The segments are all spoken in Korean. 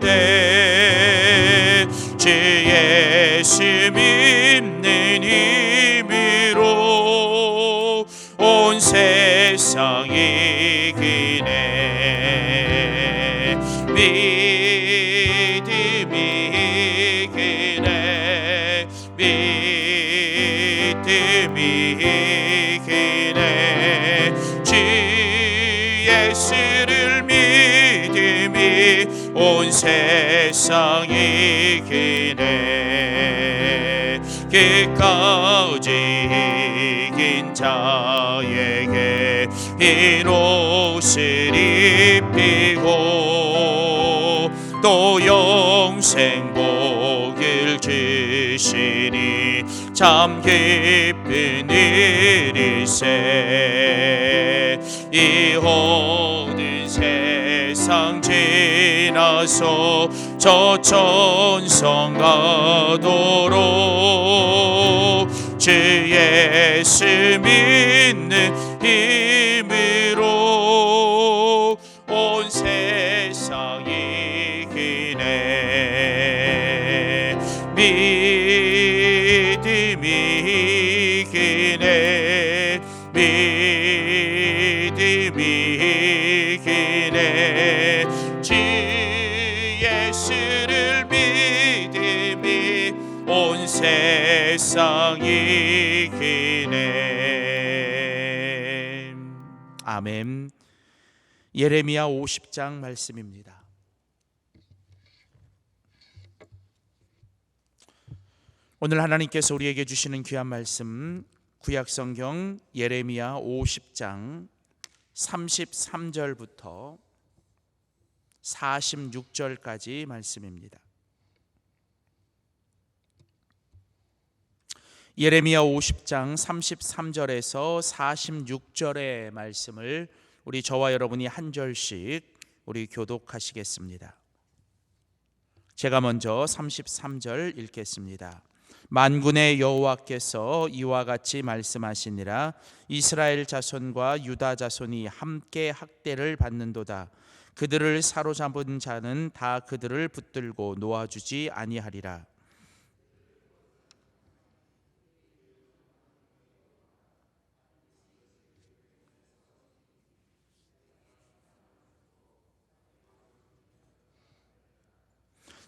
가운데 주 예수 믿는 힘으로 온 세상 이기네. 믿음이 이기네. 믿음이 이기네. 주 예수를 믿음이 온 세상 이기네. 끝까지 이긴 자에게 흰 옷을 입히고 또 영생 복을 주시니 참 기쁜 일일세. 이 모든 세상 지나서 저 천성 가도록 주 예수 믿는 힘으로 온 세상 이기네. 믿음이 이기네. 믿음이 이기네. 주 예수를 믿음이 온 세상 이기네. 아멘. 예레미야 50장 말씀입니다. 오늘 하나님께서 우리에게 주시는 귀한 말씀, 구약성경 예레미야 50장 33절부터 46절까지 말씀입니다. 예레미야 50장 33절에서 46절의 말씀을 우리 저와 여러분이 한 절씩 우리 교독하시겠습니다. 제가 먼저 33절 읽겠습니다. 만군의 여호와께서 이와 같이 말씀하시니라. 이스라엘 자손과 유다 자손이 함께 학대를 받는도다. 그들을 사로잡은 자는 다 그들을 붙들고 놓아주지 아니하리라.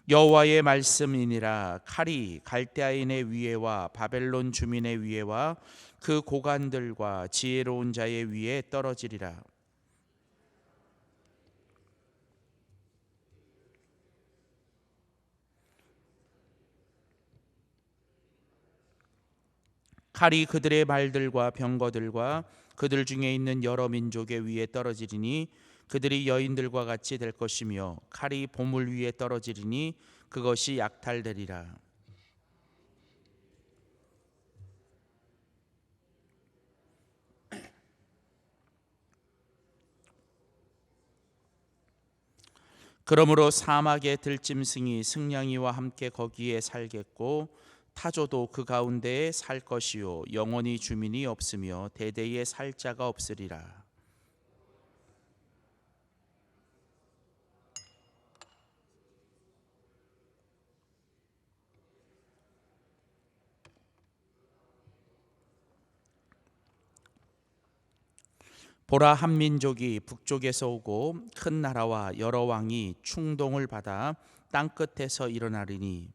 여호와의 말씀이니라. 칼이 갈대아인의 위에와 바벨론 주민의 위에와 그 고관들과 지혜로운 자의 위에 떨어지리라. 칼이 그들의 말들과 병거들과 그들 중에 있는 여러 민족의 위에 떨어지리니 그들이 여인들과 같이 될 것이며 칼이 보물 위에 떨어지리니 그것이 약탈되리라. 그러므로 사막의 들짐승이 승냥이와 함께 거기에 살겠고 타조도 그 가운데에 살 것이요 영원히 주민이 없으며 대대에 살 자가 없으리라. 보라, 한 민족이 북쪽에서 오고 큰 나라와 여러 왕이 충동을 받아 땅끝에서 일어나리니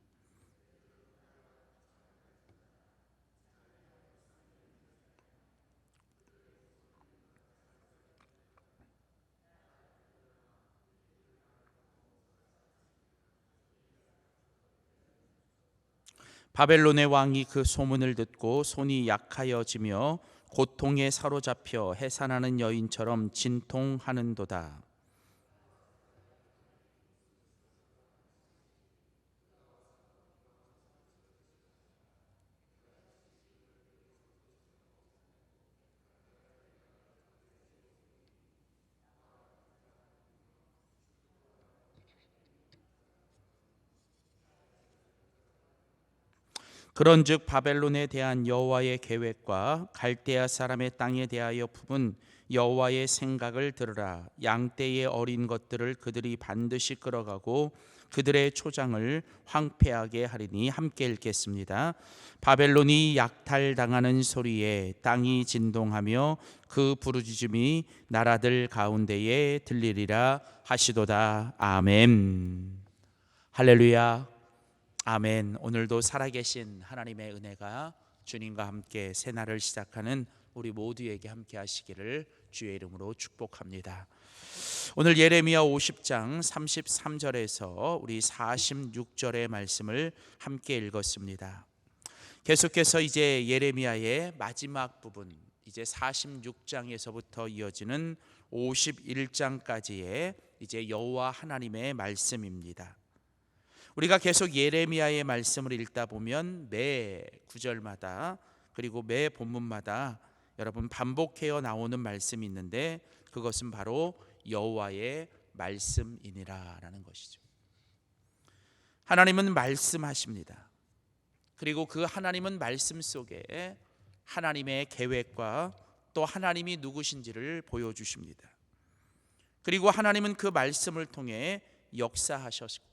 바벨론의 왕이 그 소문을 듣고 손이 약하여지며 고통에 사로잡혀 해산하는 여인처럼 진통하는도다. 그런즉 바벨론에 대한 여호와의 계획과 갈대아 사람의 땅에 대하여 품은 여호와의 생각을 들으라. 양떼의 어린 것들을 그들이 반드시 끌어가고 그들의 초장을 황폐하게 하리니. 함께 읽겠습니다. 바벨론이 약탈당하는 소리에 땅이 진동하며 그 부르짖음이 나라들 가운데에 들리리라 하시도다. 아멘. 할렐루야. 아멘. 오늘도 살아계신 하나님의 은혜가 주님과 함께 새날을 시작하는 우리 모두에게 함께 하시기를 주의 이름으로 축복합니다. 오늘 예레미야 50장 33절에서 우리 46절의 말씀을 함께 읽었습니다. 계속해서 이제 예레미야의 마지막 부분, 이제 46장에서부터 이어지는 51장까지의 이제 여호와 하나님의 말씀입니다. 우리가 계속 예레미야의 말씀을 읽다 보면 매 구절마다 그리고 매 본문마다 여러분 반복해어 나오는 말씀이 있는데 그것은 바로 여호와의 말씀이니라라는 것이죠. 하나님은 말씀하십니다. 그리고 그 하나님은 말씀 속에 하나님의 계획과 또 하나님이 누구신지를 보여주십니다. 그리고 하나님은 그 말씀을 통해 역사하셨고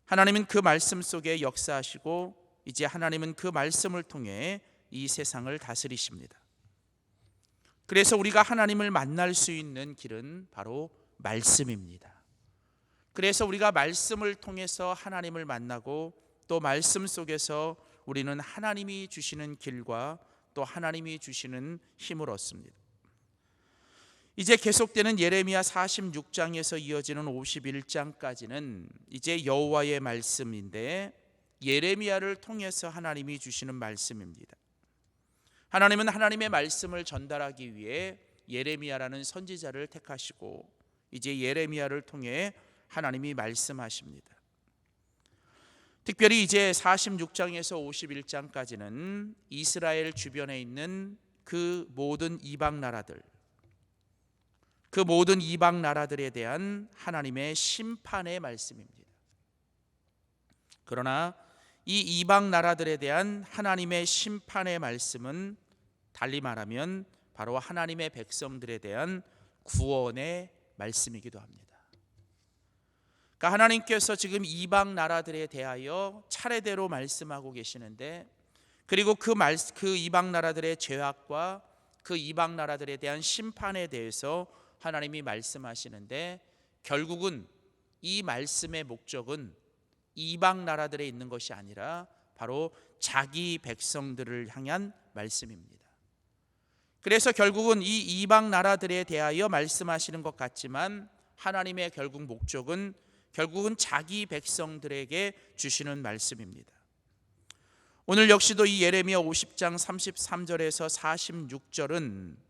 하나님은 그 말씀 속에 역사하시고 이제 하나님은 그 말씀을 통해 이 세상을 다스리십니다. 그래서 우리가 하나님을 만날 수 있는 길은 바로 말씀입니다. 그래서 우리가 말씀을 통해서 하나님을 만나고 또 말씀 속에서 우리는 하나님이 주시는 길과 또 하나님이 주시는 힘을 얻습니다. 이제 계속되는 예레미야 46장에서 이어지는 51장까지는 이제 여호와의 말씀인데 예레미야를 통해서 하나님이 주시는 말씀입니다. 하나님은 하나님의 말씀을 전달하기 위해 예레미야라는 선지자를 택하시고 이제 예레미야를 통해 하나님이 말씀하십니다. 특별히 이제 46장에서 51장까지는 이스라엘 주변에 있는 그 모든 이방 나라들, 그 모든 이방 나라들에 대한 하나님의 심판의 말씀입니다. 그러나 이 이방 나라들에 대한 하나님의 심판의 말씀은 달리 말하면 바로 하나님의 백성들에 대한 구원의 말씀이기도 합니다. 그러니까 하나님께서 지금 이방 나라들에 대하여 차례대로 말씀하고 계시는데 그리고 그 이방 나라들의 죄악과 그 이방 나라들에 대한 심판에 대해서 하나님이 말씀하시는데 결국은 이 말씀의 목적은 이방 나라들에 있는 것이 아니라 바로 자기 백성들을 향한 말씀입니다. 그래서 결국은 이 이방 나라들에 대하여 말씀하시는 것 같지만 하나님의 결국 목적은 결국은 자기 백성들에게 주시는 말씀입니다. 오늘 역시도 이 예레미야 50장 33절에서 46절은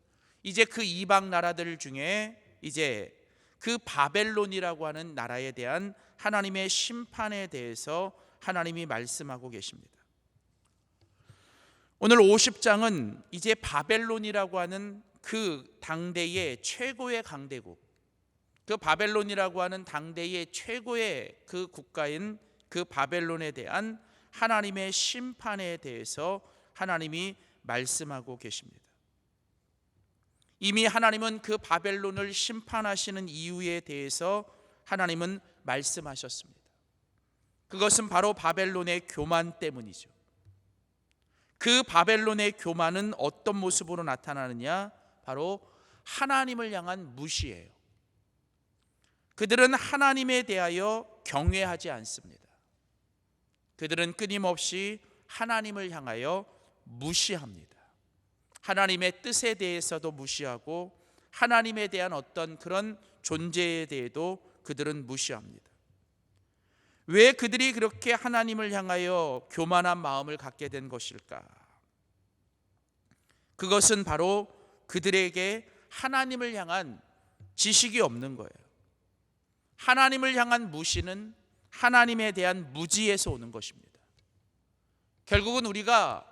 이제 그 이방 나라들 중에 이제 그 바벨론이라고 하는 나라에 대한 하나님의 심판에 대해서 하나님이 말씀하고 계십니다. 오늘 50장은 이제 바벨론이라고 하는 그 당대의 최고의 강대국, 그 바벨론이라고 하는 당대의 최고의 그 국가인 그 바벨론에 대한 하나님의 심판에 대해서 하나님이 말씀하고 계십니다. 이미 하나님은 그 바벨론을 심판하시는 이유에 대해서 하나님은 말씀하셨습니다. 그것은 바로 바벨론의 교만 때문이죠. 그 바벨론의 교만은 어떤 모습으로 나타나느냐? 바로 하나님을 향한 무시예요. 그들은 하나님에 대하여 경외하지 않습니다. 그들은 끊임없이 하나님을 향하여 무시합니다. 하나님의 뜻에 대해서도 무시하고 하나님에 대한 어떤 그런 존재에 대해도 그들은 무시합니다. 왜 그들이 그렇게 하나님을 향하여 교만한 마음을 갖게 된 것일까? 그것은 바로 그들에게 하나님을 향한 지식이 없는 거예요. 하나님을 향한 무시는 하나님에 대한 무지에서 오는 것입니다. 결국은 우리가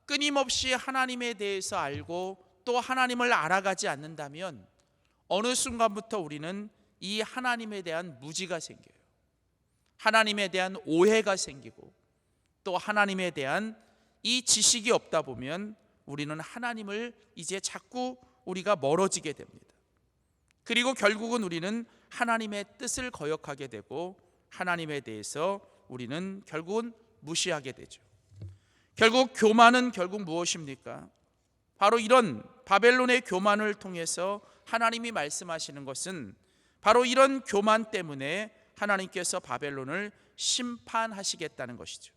끊임없이 하나님에 대해서 알고 또 하나님을 알아가지 않는다면 어느 순간부터 우리는 이 하나님에 대한 무지가 생겨요. 하나님에 대한 오해가 생기고 또 하나님에 대한 이 지식이 없다 보면 우리는 하나님을 이제 자꾸 우리가 멀어지게 됩니다. 그리고 결국은 우리는 하나님의 뜻을 거역하게 되고 하나님에 대해서 우리는 결국은 무시하게 되죠. 결국 교만은 결국 무엇입니까? 바로 이런 바벨론의 교만을 통해서 하나님이 말씀하시는 것은 바로 이런 교만 때문에 하나님께서 바벨론을 심판하시겠다는 것이죠.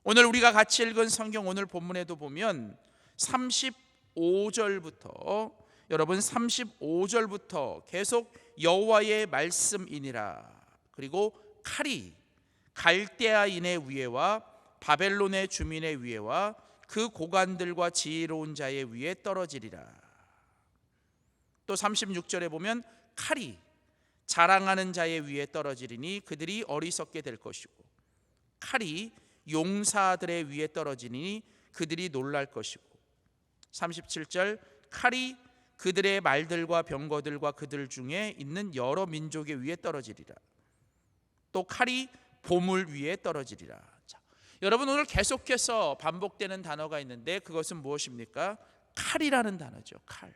오늘 우리가 같이 읽은 성경 오늘 본문에도 보면 35절부터 여러분 35절부터 계속 여호와의 말씀이니라, 그리고 칼이 갈대아인의 위에와 바벨론의 주민의 위에와 그 고관들과 지혜로운 자의 위에 떨어지리라. 또 36절에 보면 칼이 자랑하는 자의 위에 떨어지리니 그들이 어리석게 될 것이고 칼이 용사들의 위에 떨어지니 그들이 놀랄 것이고 37절 칼이 그들의 말들과 병거들과 그들 중에 있는 여러 민족의 위에 떨어지리라. 또 칼이 보물 위에 떨어지리라. 자, 여러분 오늘 계속해서 반복되는 단어가 있는데 그것은 무엇입니까? 칼이라는 단어죠. 칼.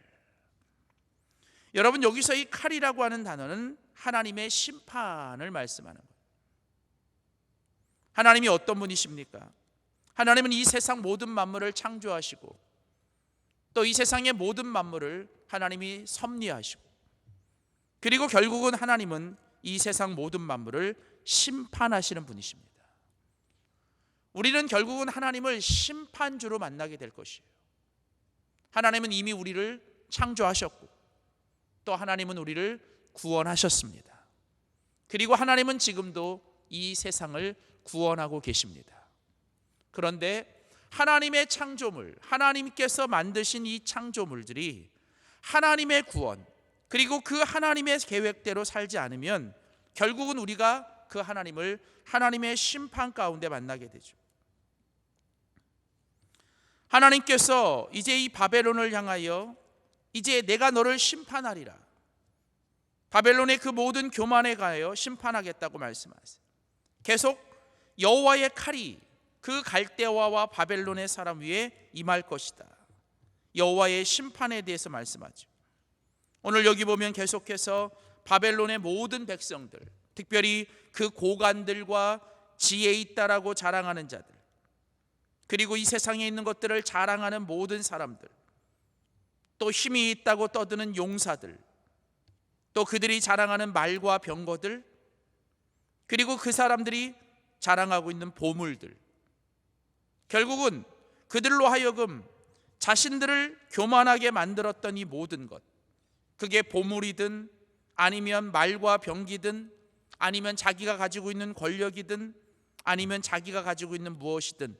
여러분 여기서 이 칼이라고 하는 단어는 하나님의 심판을 말씀하는 거예요. 하나님이 어떤 분이십니까? 하나님은 이 세상 모든 만물을 창조하시고 또 이 세상의 모든 만물을 하나님이 섭리하시고 그리고 결국은 하나님은 이 세상 모든 만물을 심판하시는 분이십니다. 우리는 결국은 하나님을 심판주로 만나게 될 것이에요. 하나님은 이미 우리를 창조하셨고 또 하나님은 우리를 구원하셨습니다. 그리고 하나님은 지금도 이 세상을 구원하고 계십니다. 그런데 하나님의 창조물, 하나님께서 만드신 이 창조물들이 하나님의 구원 그리고 그 하나님의 계획대로 살지 않으면 결국은 우리가 그 하나님을 하나님의 심판 가운데 만나게 되죠. 하나님께서 이제 이 바벨론을 향하여 이제 내가 너를 심판하리라, 바벨론의 그 모든 교만에 가하여 심판하겠다고 말씀하세요. 계속 여호와의 칼이 그 갈대아와 바벨론의 사람 위에 임할 것이다. 여호와의 심판에 대해서 말씀하죠. 오늘 여기 보면 계속해서 바벨론의 모든 백성들, 특별히 그 고관들과 지혜 있다라고 자랑하는 자들, 그리고 이 세상에 있는 것들을 자랑하는 모든 사람들, 또 힘이 있다고 떠드는 용사들, 또 그들이 자랑하는 말과 병거들, 그리고 그 사람들이 자랑하고 있는 보물들, 결국은 그들로 하여금 자신들을 교만하게 만들었던 이 모든 것, 그게 보물이든 아니면 말과 병기든 아니면 자기가 가지고 있는 권력이든 아니면 자기가 가지고 있는 무엇이든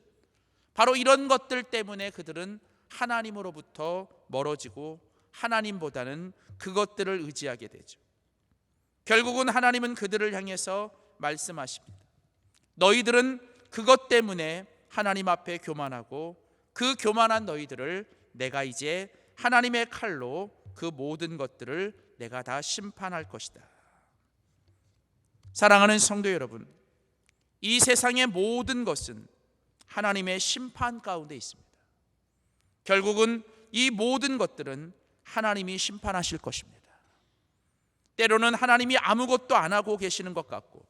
바로 이런 것들 때문에 그들은 하나님으로부터 멀어지고 하나님보다는 그것들을 의지하게 되죠. 결국은 하나님은 그들을 향해서 말씀하십니다. 너희들은 그것 때문에 하나님 앞에 교만하고 그 교만한 너희들을 내가 이제 하나님의 칼로 그 모든 것들을 내가 다 심판할 것이다. 사랑하는 성도 여러분, 이 세상의 모든 것은 하나님의 심판 가운데 있습니다. 결국은 이 모든 것들은 하나님이 심판하실 것입니다. 때로는 하나님이 아무것도 안 하고 계시는 것 같고,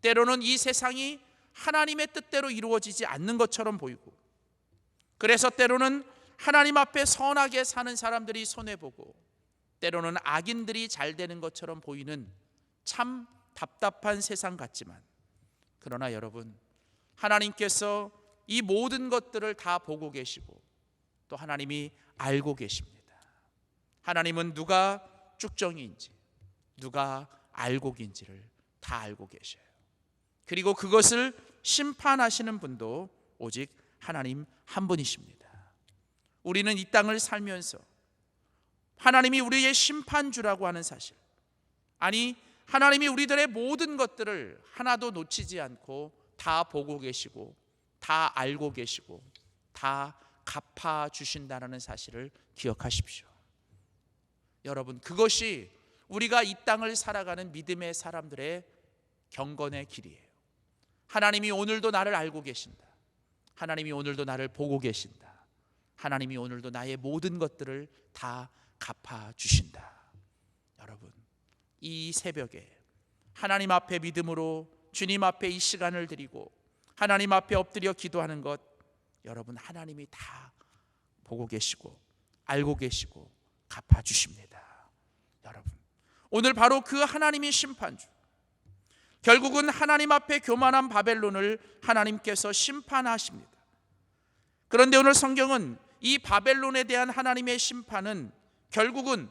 때로는 이 세상이 하나님의 뜻대로 이루어지지 않는 것처럼 보이고, 그래서 때로는 하나님 앞에 선하게 사는 사람들이 손해보고 때로는 악인들이 잘 되는 것처럼 보이는 참 답답한 세상 같지만, 그러나 여러분, 하나님께서 이 모든 것들을 다 보고 계시고 또 하나님이 알고 계십니다. 하나님은 누가 쭉정이인지 누가 알곡인지를 다 알고 계셔요. 그리고 그것을 심판하시는 분도 오직 하나님 한 분이십니다. 우리는 이 땅을 살면서 하나님이 우리의 심판주라고 하는 사실, 아니 하나님이 우리들의 모든 것들을 하나도 놓치지 않고 다 보고 계시고 다 알고 계시고 다 갚아주신다는 사실을 기억하십시오. 여러분, 그것이 우리가 이 땅을 살아가는 믿음의 사람들의 경건의 길이에요. 하나님이 오늘도 나를 알고 계신다. 하나님이 오늘도 나를 보고 계신다. 하나님이 오늘도 나의 모든 것들을 다 갚아주신다. 여러분, 이 새벽에 하나님 앞에 믿음으로 주님 앞에 이 시간을 드리고 하나님 앞에 엎드려 기도하는 것, 여러분, 하나님이 다 보고 계시고 알고 계시고 갚아주십니다. 여러분, 오늘 바로 그 하나님이 심판주, 결국은 하나님 앞에 교만한 바벨론을 하나님께서 심판하십니다. 그런데 오늘 성경은 이 바벨론에 대한 하나님의 심판은, 결국은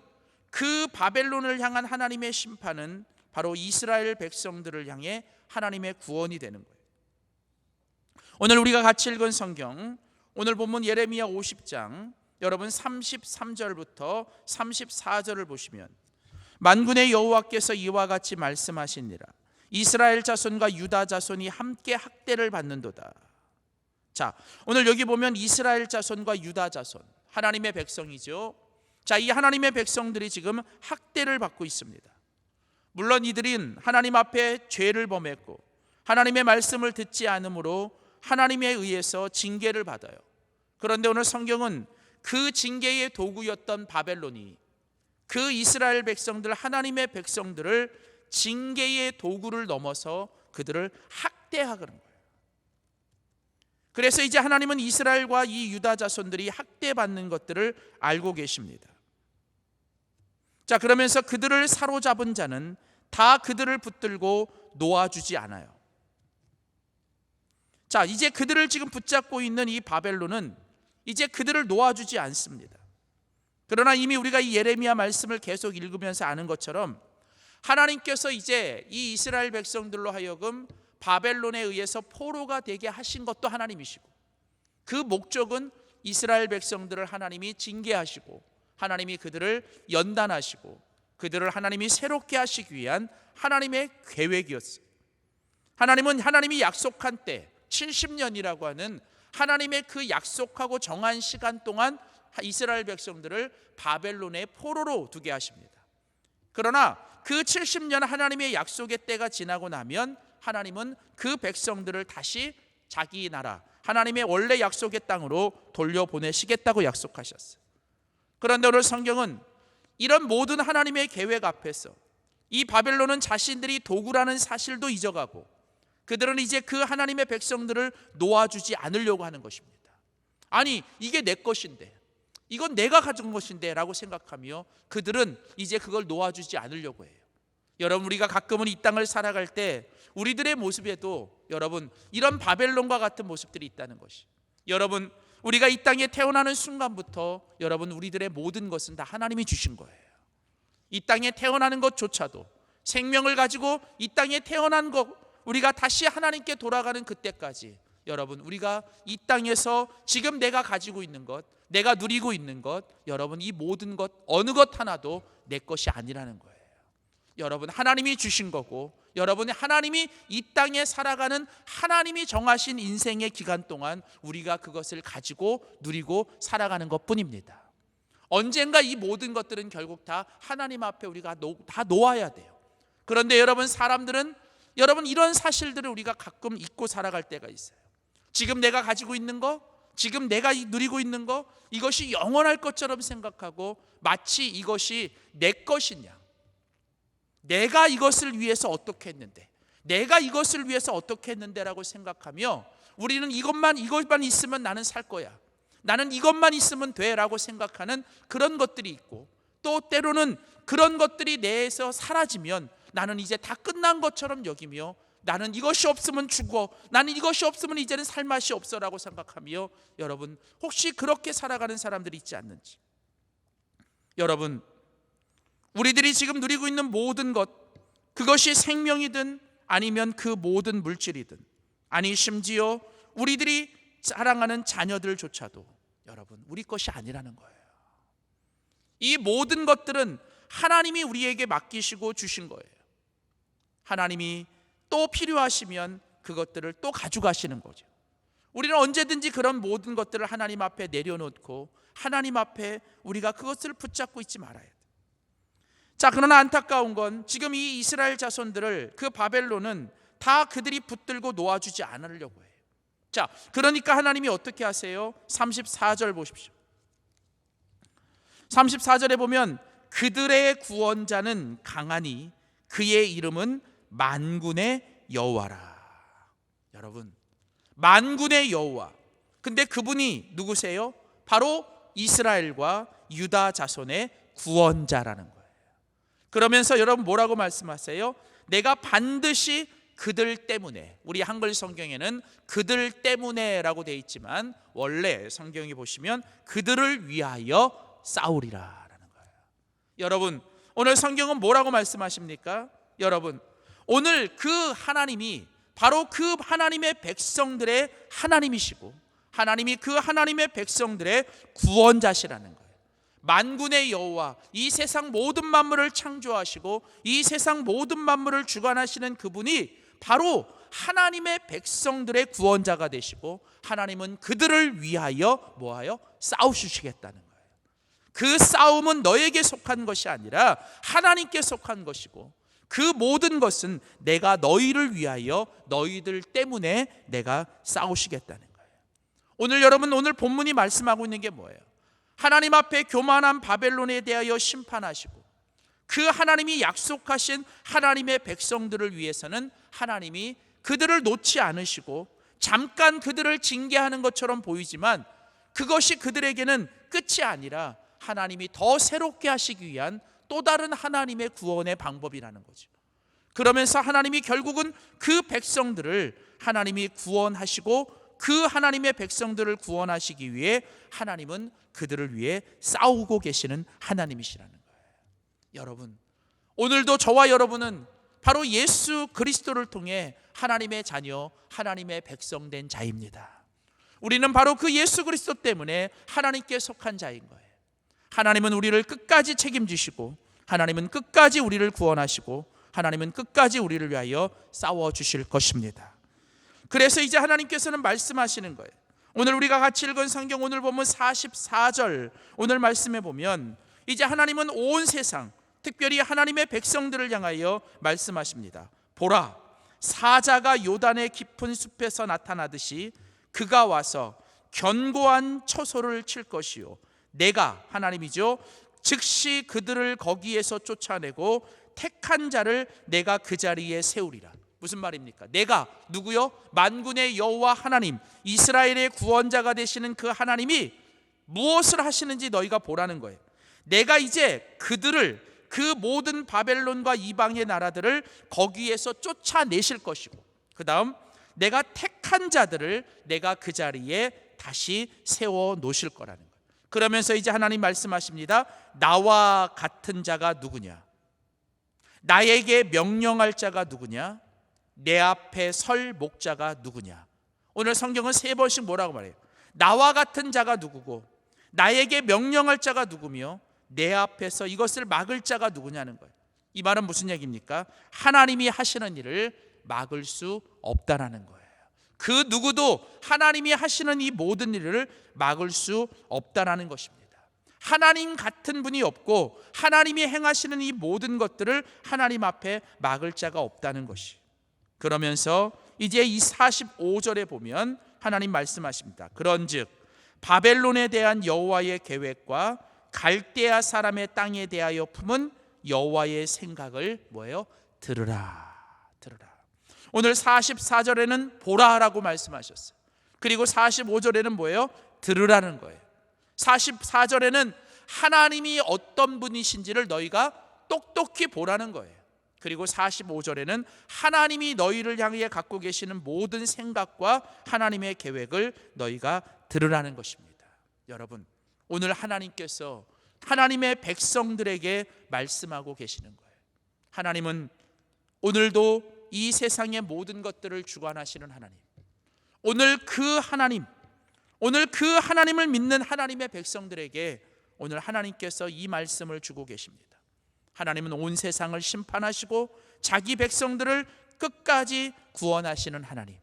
그 바벨론을 향한 하나님의 심판은 바로 이스라엘 백성들을 향해 하나님의 구원이 되는 거예요. 오늘 우리가 같이 읽은 성경, 오늘 본문 예레미야 50장 여러분 33절부터 34절을 보시면, 만군의 여호와께서 이와 같이 말씀하시니라. 이스라엘 자손과 유다 자손이 함께 학대를 받는도다. 자, 오늘 여기 보면 이스라엘 자손과 유다 자손, 하나님의 백성이죠. 자, 이 하나님의 백성들이 지금 학대를 받고 있습니다. 물론 이들은 하나님 앞에 죄를 범했고 하나님의 말씀을 듣지 않으므로 하나님에 의해서 징계를 받아요. 그런데 오늘 성경은 그 징계의 도구였던 바벨론이 그 이스라엘 백성들, 하나님의 백성들을 징계의 도구를 넘어서 그들을 학대하는 거예요. 그래서 이제 하나님은 이스라엘과 이 유다 자손들이 학대받는 것들을 알고 계십니다. 자, 그러면서 그들을 사로잡은 자는 다 그들을 붙들고 놓아주지 않아요. 자, 이제 그들을 지금 붙잡고 있는 이 바벨론은 이제 그들을 놓아주지 않습니다. 그러나 이미 우리가 이 예레미야 말씀을 계속 읽으면서 아는 것처럼 하나님께서 이제 이 이스라엘 백성들로 하여금 바벨론에 의해서 포로가 되게 하신 것도 하나님이시고, 그 목적은 이스라엘 백성들을 하나님이 징계하시고 하나님이 그들을 연단하시고 그들을 하나님이 새롭게 하시기 위한 하나님의 계획이었어요. 하나님은 하나님이 약속한 때 70년이라고 하는 하나님의 그 약속하고 정한 시간 동안 이스라엘 백성들을 바벨론의 포로로 두게 하십니다. 그러나 그 70년 하나님의 약속의 때가 지나고 나면 하나님은 그 백성들을 다시 자기 나라, 하나님의 원래 약속의 땅으로 돌려보내시겠다고 약속하셨어요. 그런데 오늘 성경은 이런 모든 하나님의 계획 앞에서 이 바벨론은 자신들이 도구라는 사실도 잊어가고 그들은 이제 그 하나님의 백성들을 놓아주지 않으려고 하는 것입니다. 아니, 이게 내 것인데, 이건 내가 가진 것인데 라고 생각하며 그들은 이제 그걸 놓아주지 않으려고 해요. 여러분, 우리가 가끔은 이 땅을 살아갈 때 우리들의 모습에도 여러분 이런 바벨론과 같은 모습들이 있다는 것이, 여러분, 우리가 이 땅에 태어나는 순간부터 여러분 우리들의 모든 것은 다 하나님이 주신 거예요. 이 땅에 태어나는 것조차도, 생명을 가지고 이 땅에 태어난 것, 우리가 다시 하나님께 돌아가는 그때까지 여러분 우리가 이 땅에서 지금 내가 가지고 있는 것, 내가 누리고 있는 것, 여러분 이 모든 것 어느 것 하나도 내 것이 아니라는 거예요. 여러분, 하나님이 주신 거고, 여러분 하나님이 이 땅에 살아가는 하나님이 정하신 인생의 기간 동안 우리가 그것을 가지고 누리고 살아가는 것뿐입니다. 언젠가 이 모든 것들은 결국 다 하나님 앞에 우리가 다 놓아야 돼요. 그런데 여러분, 사람들은 여러분 이런 사실들을 우리가 가끔 잊고 살아갈 때가 있어요. 지금 내가 가지고 있는 거, 지금 내가 누리고 있는 거, 이것이 영원할 것처럼 생각하고 마치 이것이 내 것이냐, 내가 이것을 위해서 어떻게 했는데, 내가 이것을 위해서 어떻게 했는데라고 생각하며 우리는 이것만 있으면 나는 살 거야, 나는 이것만 있으면 돼라고 생각하는 그런 것들이 있고, 또 때로는 그런 것들이 내에서 사라지면 나는 이제 다 끝난 것처럼 여기며 나는 이것이 없으면 죽어, 나는 이것이 없으면 이제는 살 맛이 없어라고 생각하며, 여러분 혹시 그렇게 살아가는 사람들이 있지 않는지. 여러분, 우리들이 지금 누리고 있는 모든 것, 그것이 생명이든 아니면 그 모든 물질이든, 아니 심지어 우리들이 사랑하는 자녀들조차도 여러분 우리 것이 아니라는 거예요. 이 모든 것들은 하나님이 우리에게 맡기시고 주신 거예요. 하나님이 또 필요하시면 그것들을 또 가져가시는 거죠. 우리는 언제든지 그런 모든 것들을 하나님 앞에 내려놓고 하나님 앞에 우리가 그것을 붙잡고 있지 말아야 돼요. 자, 그러나 안타까운 건 지금 이 이스라엘 자손들을 그 바벨론은 다 그들이 붙들고 놓아주지 않으려고 해요. 자, 그러니까 하나님이 어떻게 하세요? 34절 보십시오. 34절에 보면 그들의 구원자는 강하니 그의 이름은 만군의 여호와라. 여러분, 만군의 여호와. 근데 그분이 누구세요? 바로 이스라엘과 유다 자손의 구원자라는 거예요. 그러면서 여러분 뭐라고 말씀하세요? 내가 반드시 그들 때문에, 우리 한글 성경에는 그들 때문에라고 되어 있지만 원래 성경에 보시면 그들을 위하여 싸우리라라는 거예요. 여러분, 오늘 성경은 뭐라고 말씀하십니까? 여러분, 오늘 그 하나님이 바로 그 하나님의 백성들의 하나님이시고 하나님이 그 하나님의 백성들의 구원자시라는 거예요. 만군의 여호와, 이 세상 모든 만물을 창조하시고 이 세상 모든 만물을 주관하시는 그분이 바로 하나님의 백성들의 구원자가 되시고 하나님은 그들을 위하여 뭐하여? 싸우시겠다는 거예요. 그 싸움은 너에게 속한 것이 아니라 하나님께 속한 것이고 그 모든 것은 내가 너희를 위하여 너희들 때문에 내가 싸우시겠다는 거예요. 오늘 여러분, 오늘 본문이 말씀하고 있는 게 뭐예요? 하나님 앞에 교만한 바벨론에 대하여 심판하시고 그 하나님이 약속하신 하나님의 백성들을 위해서는 하나님이 그들을 놓지 않으시고 잠깐 그들을 징계하는 것처럼 보이지만 그것이 그들에게는 끝이 아니라 하나님이 더 새롭게 하시기 위한 또 다른 하나님의 구원의 방법이라는 거죠. 그러면서 하나님이 결국은 그 백성들을 하나님이 구원하시고 그 하나님의 백성들을 구원하시기 위해 하나님은 그들을 위해 싸우고 계시는 하나님이시라는 거예요. 여러분, 오늘도 저와 여러분은 바로 예수 그리스도를 통해 하나님의 자녀, 하나님의 백성된 자입니다. 우리는 바로 그 예수 그리스도 때문에 하나님께 속한 자인 거예요. 하나님은 우리를 끝까지 책임지시고 하나님은 끝까지 우리를 구원하시고 하나님은 끝까지 우리를 위하여 싸워주실 것입니다. 그래서 이제 하나님께서는 말씀하시는 거예요. 오늘 우리가 같이 읽은 성경 오늘 보면 44절 오늘 말씀해 보면 이제 하나님은 온 세상, 특별히 하나님의 백성들을 향하여 말씀하십니다. 보라, 사자가 요단의 깊은 숲에서 나타나듯이 그가 와서 견고한 처소를 칠 것이요 내가, 하나님이죠, 즉시 그들을 거기에서 쫓아내고 택한 자를 내가 그 자리에 세우리라. 무슨 말입니까? 내가, 누구요? 만군의 여호와 하나님, 이스라엘의 구원자가 되시는 그 하나님이 무엇을 하시는지 너희가 보라는 거예요. 내가 이제 그들을, 그 모든 바벨론과 이방의 나라들을 거기에서 쫓아내실 것이고 그 다음 내가 택한 자들을 내가 그 자리에 다시 세워 놓으실 거라는 거예요. 그러면서 이제 하나님 말씀하십니다. 나와 같은 자가 누구냐? 나에게 명령할 자가 누구냐? 내 앞에 설 목자가 누구냐? 오늘 성경은 3번씩 뭐라고 말해요? 나와 같은 자가 누구고 나에게 명령할 자가 누구며 내 앞에서 이것을 막을 자가 누구냐는 거예요. 이 말은 무슨 얘기입니까? 하나님이 하시는 일을 막을 수 없다라는 거예요. 그 누구도 하나님이 하시는 이 모든 일을 막을 수 없다라는 것입니다. 하나님 같은 분이 없고 하나님이 행하시는 이 모든 것들을 하나님 앞에 막을 자가 없다는 것이. 그러면서 이제 이 45절에 보면 하나님 말씀하십니다. 그런즉 바벨론에 대한 여호와의 계획과 갈대아 사람의 땅에 대하여 품은 여호와의 생각을 뭐예요? 들으라. 오늘 44절에는 보라라고 말씀하셨어요. 그리고 45절에는 뭐예요? 들으라는 거예요. 44절에는 하나님이 어떤 분이신지를 너희가 똑똑히 보라는 거예요. 그리고 45절에는 하나님이 너희를 향해 갖고 계시는 모든 생각과 하나님의 계획을 너희가 들으라는 것입니다. 여러분, 오늘 하나님께서 하나님의 백성들에게 말씀하고 계시는 거예요. 하나님은 오늘도 이 세상의 모든 것들을 주관하시는 하나님, 오늘 그 하나님을 믿는 하나님의 백성들에게 오늘 하나님께서 이 말씀을 주고 계십니다. 하나님은 온 세상을 심판하시고 자기 백성들을 끝까지 구원하시는 하나님,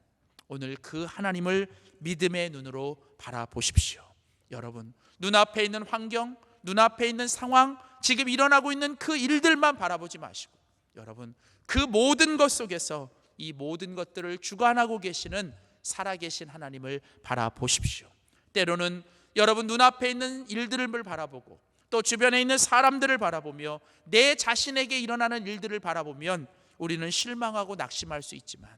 오늘 그 하나님을 믿음의 눈으로 바라보십시오. 여러분, 눈앞에 있는 환경, 눈앞에 있는 상황, 지금 일어나고 있는 그 일들만 바라보지 마시고 여러분, 그 모든 것 속에서 이 모든 것들을 주관하고 계시는 살아계신 하나님을 바라보십시오. 때로는 여러분 눈앞에 있는 일들을 바라보고 또 주변에 있는 사람들을 바라보며 내 자신에게 일어나는 일들을 바라보면 우리는 실망하고 낙심할 수 있지만,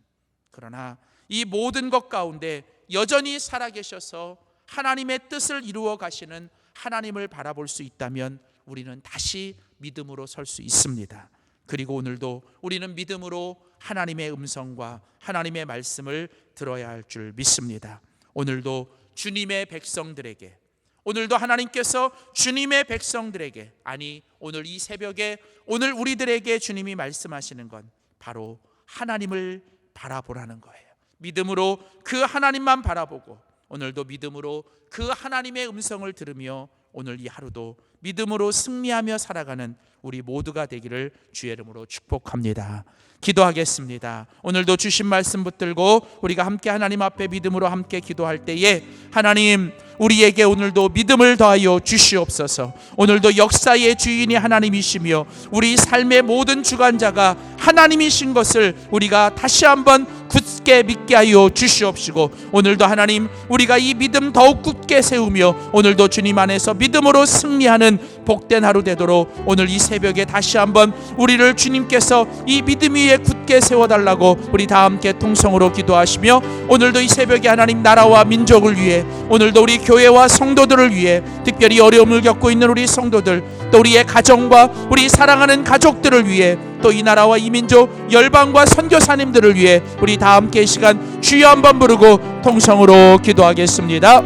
그러나 이 모든 것 가운데 여전히 살아계셔서 하나님의 뜻을 이루어 가시는 하나님을 바라볼 수 있다면 우리는 다시 믿음으로 설 수 있습니다. 그리고 오늘도 우리는 믿음으로 하나님의 음성과 하나님의 말씀을 들어야 할 줄 믿습니다. 오늘도 주님의 백성들에게, 오늘도 하나님께서 주님의 백성들에게, 아니 오늘 이 새벽에 오늘 우리들에게 주님이 말씀하시는 건 바로 하나님을 바라보라는 거예요. 믿음으로 그 하나님만 바라보고 오늘도 믿음으로 그 하나님의 음성을 들으며 오늘 이 하루도 믿음으로 승리하며 살아가는 우리 모두가 되기를 주의 이름으로 축복합니다. 기도하겠습니다. 오늘도 주신 말씀 붙들고 우리가 함께 하나님 앞에 믿음으로 함께 기도할 때에 하나님, 우리에게 오늘도 믿음을 더하여 주시옵소서. 오늘도 역사의 주인이 하나님이시며 우리 삶의 모든 주관자가 하나님이신 것을 우리가 다시 한번 굳게 믿게 하여 주시옵시고, 오늘도 하나님 우리가 이 믿음 더욱 굳게 세우며 오늘도 주님 안에서 믿음으로 승리하는 복된 하루 되도록 오늘 이 새벽에 다시 한번 우리를 주님께서 이 믿음 위에 굳게 세워달라고 우리 다 함께 통성으로 기도하시며, 오늘도 이 새벽에 하나님 나라와 민족을 위해, 오늘도 우리 교회와 성도들을 위해, 특별히 어려움을 겪고 있는 우리 성도들, 또 우리의 가정과 우리 사랑하는 가족들을 위해, 또 이 나라와 이 민족 열방과 선교사님들을 위해 우리 다 함께 이 시간 주여 한번 부르고 통성으로 기도하겠습니다.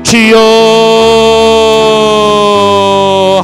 주여,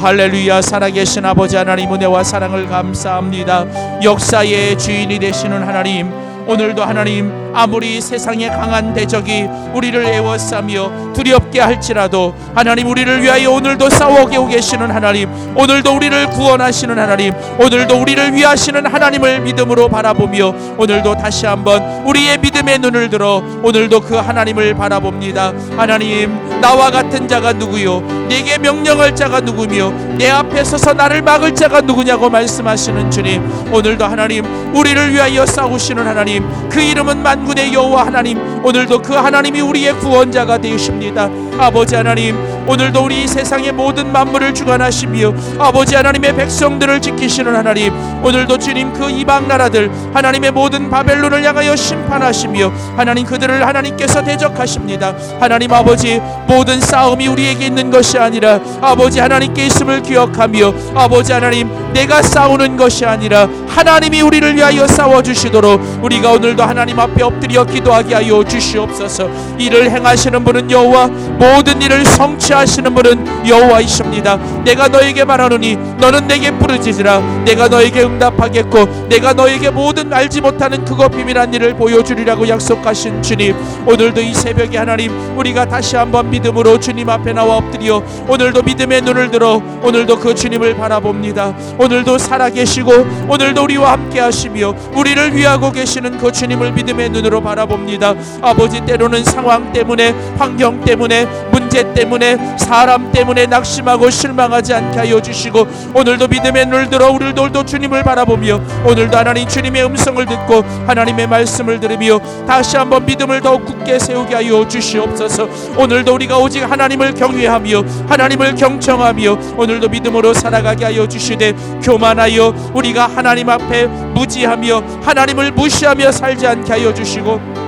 할렐루야. 살아계신 아버지 하나님, 은혜와 사랑을 감사합니다. 역사의 주인이 되시는 하나님, 오늘도 하나님 아무리 세상의 강한 대적이 우리를 애워싸며 두렵게 할지라도 하나님 우리를 위하여 오늘도 싸워오고 계시는 하나님, 오늘도 우리를 구원하시는 하나님, 오늘도 우리를 위하시는 하나님을 믿음으로 바라보며 오늘도 다시 한번 우리의 믿음의 눈을 들어 오늘도 그 하나님을 바라봅니다. 하나님, 나와 같은 자가 누구요? 내게 명령할 자가 누구며 내 앞에 서서 나를 막을 자가 누구냐고 말씀하시는 주님, 오늘도 하나님 우리를 위하여 싸우시는 하나님, 그 이름은 만군의 여호와 하나님, 오늘도 그 하나님이 우리의 구원자가 되십니다. 아버지 하나님, 오늘도 우리 세상의 모든 만물을 주관하시며 아버지 하나님의 백성들을 지키시는 하나님, 오늘도 주님 그 이방 나라들 하나님의 모든 바벨론을 향하여 심판하시며 하나님 그들을 하나님께서 대적하십니다. 하나님 아버지, 모든 싸움이 우리에게 있는 것이 아니라 아버지 하나님께 있음을 기억하며 아버지 하나님, 내가 싸우는 것이 아니라 하나님이 우리를 위하여 싸워주시도록 우리가 오늘도 하나님 앞에 엎드려 기도하게 하여 주시옵소서. 이를 행하시는 분은 여호와, 모든 일을 성취하시는 분은 여호와이십니다. 내가 너에게 말하노니 너는 내게 부르짖으라. 내가 너에게 응답하겠고 내가 너에게 모든 알지 못하는 크고 비밀한 일을 보여주리라고 약속하신 주님, 오늘도 이 새벽에 하나님 우리가 다시 한번 믿음으로 주님 앞에 나와 엎드려 오늘도 믿음의 눈을 들어 오늘도 그 주님을 바라봅니다. 오늘도 살아계시고 오늘도 우리와 함께 하시며 우리를 위하고 계시는 그 주님을 믿음의 눈으로 바라봅니다. 아버지, 때로는 상황 때문에, 환경 때문에, 문제 때문에, 사람 때문에 낙심하고 실망하지 않게 하여 주시고 오늘도 믿음의 눈을 들어 오늘도 주님을 바라보며 오늘도 하나님 주님의 음성을 듣고 하나님의 말씀을 들으며 다시 한번 믿음을 더욱 굳게 세우게 하여 주시옵소서. 오늘도 우리가 오직 하나님을 경외하며 하나님을 경청하며 오늘도 믿음으로 살아가게 하여 주시되, 교만하여 우리가 하나님 앞에 무지하며 하나님을 무시하며 살지 않게 하여 주시고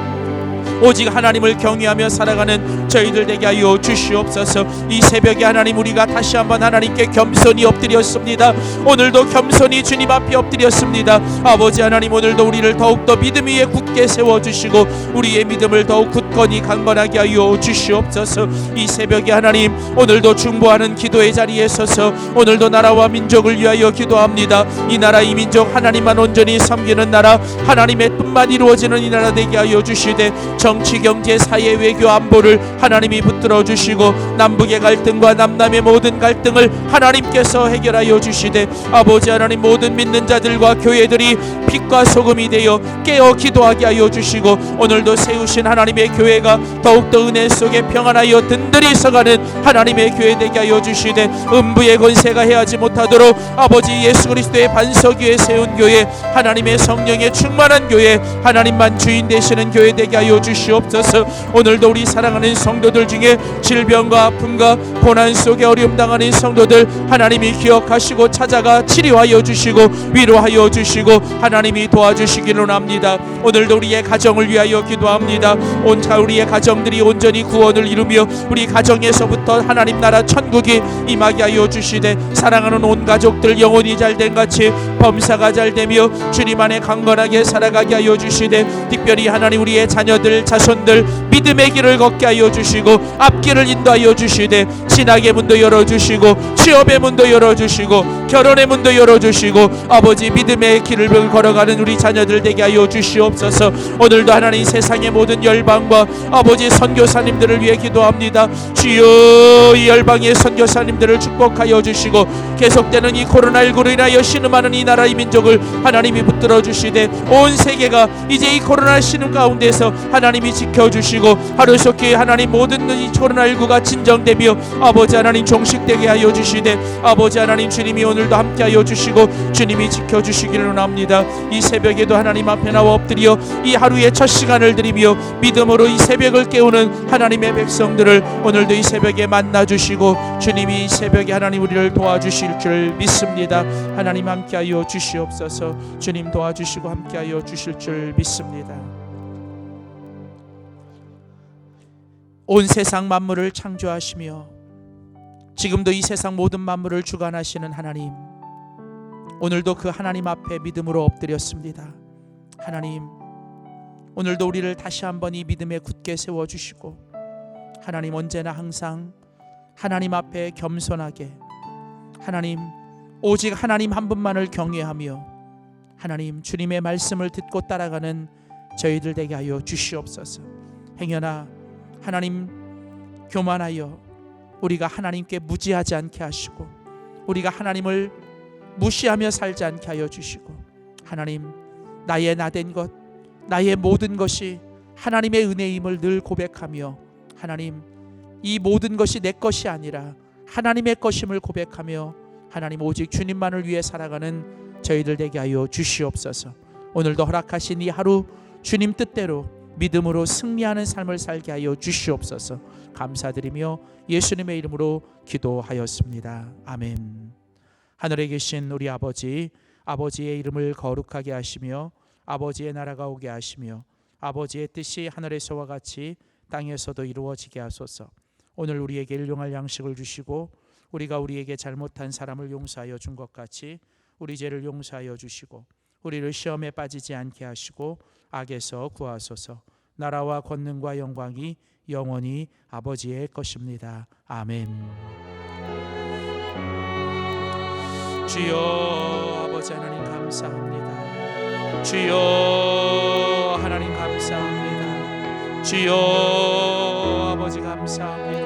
오직 하나님을 경외하며 살아가는 저희들 되게 하여 주시옵소서. 이 새벽에 하나님 우리가 다시 한번 하나님께 겸손히 엎드렸습니다. 오늘도 겸손히 주님 앞에 엎드렸습니다. 아버지 하나님, 오늘도 우리를 더욱더 믿음 위에 굳게 세워주시고 우리의 믿음을 더욱 굳건히 강건하게 하여 주시옵소서. 이 새벽에 하나님 오늘도 중보하는 기도의 자리에 서서 오늘도 나라와 민족을 위하여 기도합니다. 이 나라 이 민족 하나님만 온전히 섬기는 나라, 하나님의 뜻만 이루어지는 이 나라 되게 하여 주시되 정치, 경제, 사회, 외교, 안보를 하나님이 붙들어 주시고 남북의 갈등과 남남의 모든 갈등을 하나님께서 해결하여 주시되 아버지 하나님, 모든 믿는 자들과 교회들이 빛과 소금이 되어 깨어 기도하게 하여 주시고 오늘도 세우신 하나님의 교회 교회가 더욱더 은혜 속에 평안하여 든든히 서가는 하나님의 교회 되게 하여 주시되, 음부의 권세가 해하지 못하도록 아버지 예수 그리스도의 반석 위에 세운 교회, 하나님의 성령에 충만한 교회, 하나님만 주인 되시는 교회 되게 하여 주시옵소서. 오늘도 우리 사랑하는 성도들 중에 질병과 아픔과 고난 속에 어려움 당하는 성도들 하나님이 기억하시고 찾아가 치료하여 주시고 위로하여 주시고 하나님이 도와주시기를 원합니다. 오늘도 우리의 가정을 위하여 기도합니다. 온 우리의 가정들이 온전히 구원을 이루며 우리 가정에서부터 하나님 나라 천국이 임하게 하여 주시되, 사랑하는 온 가족들 영혼이 잘된 같이 범사가 잘되며 주님 안에 강건하게 살아가게 하여 주시되, 특별히 하나님 우리의 자녀들 자손들 믿음의 길을 걷게 하여 주시고 앞길을 인도하여 주시되, 신학의 문도 열어주시고 취업의 문도 열어주시고 결혼의 문도 열어주시고 아버지 믿음의 길을 걸어가는 우리 자녀들 되게 하여 주시옵소서. 오늘도 하나님 세상의 모든 열방과 아버지 선교사님들을 위해 기도합니다. 주여, 이 열방의 선교사님들을 축복하여 주시고 계속되는 이 코로나19로 인하여 신음하는 이 나라의 민족을 하나님이 붙들어 주시되, 온 세계가 이제 이 코로나 신음 가운데서 하나님이 지켜주시고 하루속히 하나님 모든 이 코로나19가 진정되며 아버지 하나님 종식되게 하여 주시되, 아버지 하나님 주님이 오늘도 함께하여 주시고 주님이 지켜주시기를 원합니다. 이 새벽에도 하나님 앞에 나와 엎드려 이 하루의 첫 시간을 드리며 믿음으로 이 새벽을 깨우는 하나님의 백성들을 오늘도 이 새벽에 만나주시고 주님이 이 새벽에 하나님 우리를 도와주실 줄 믿습니다. 하나님 함께하여 주시옵소서. 주님 도와주시고 함께하여 주실 줄 믿습니다. 온 세상 만물을 창조하시며 지금도 이 세상 모든 만물을 주관하시는 하나님, 오늘도 그 하나님 앞에 믿음으로 엎드렸습니다. 하나님, 오늘도 우리를 다시 한번 이 믿음에 굳게 세워주시고 하나님 언제나 항상 하나님 앞에 겸손하게 하나님 오직 하나님 한 분만을 경외하며 하나님 주님의 말씀을 듣고 따라가는 저희들 되게 하여 주시옵소서. 행여나 하나님 교만하여 우리가 하나님께 무지하지 않게 하시고 우리가 하나님을 무시하며 살지 않게 하여 주시고, 하나님 나의 나된 것 나의 모든 것이 하나님의 은혜임을 늘 고백하며 하나님 이 모든 것이 내 것이 아니라 하나님의 것임을 고백하며 하나님 오직 주님만을 위해 살아가는 저희들 되게 하여 주시옵소서. 오늘도 허락하신 이 하루 주님 뜻대로 믿음으로 승리하는 삶을 살게 하여 주시옵소서. 감사드리며 예수님의 이름으로 기도하였습니다. 아멘. 하늘에 계신 우리 아버지, 아버지의 이름을 거룩하게 하시며 아버지의 나라가 오게 하시며 아버지의 뜻이 하늘에서와 같이 땅에서도 이루어지게 하소서. 오늘 우리에게 일용할 양식을 주시고 우리가 우리에게 잘못한 사람을 용서하여 준 것 같이 우리 죄를 용서하여 주시고 우리를 시험에 빠지지 않게 하시고 악에서 구하소서. 나라와 권능과 영광이 영원히 아버지의 것입니다. 아멘. 주여 아버지 하나님 감사합니다. 주여 하나님 감사합니다. 주여 아버지 감사합니다.